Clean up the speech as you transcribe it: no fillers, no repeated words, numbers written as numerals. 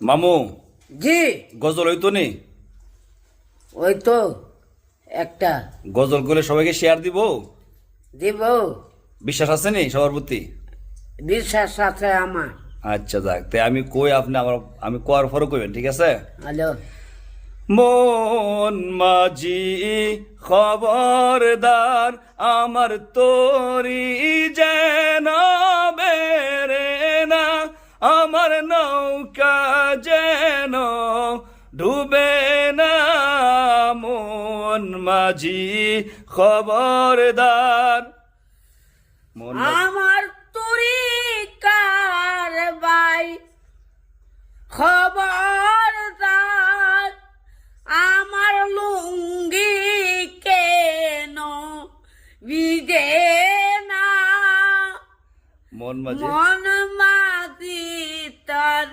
মামু জি গজল হইতো নি? ওই তো একটা গজল করলে সবাইকে শেয়ার দিব? দিব। বিশ্বাস আছে নি সবার প্রতি? বিশ্বাস আছে আমার। আচ্ছা যাক, তাই আমি কই, আপনি আমার আমি কোয়ার পরে কইবেন, ঠিক আছে? হ্যালো। মন মাঝি খবরদার, আমার তোরি যেন বেরে না, আমার নৌকা যেন ডুবে না। মন মাঝি খবরদার। মন মাঝি আমার তরিকার ভাই খবরদার, আমার লুঙ্গি কেন বিদে না। মন মাঝি মন মাঝি তার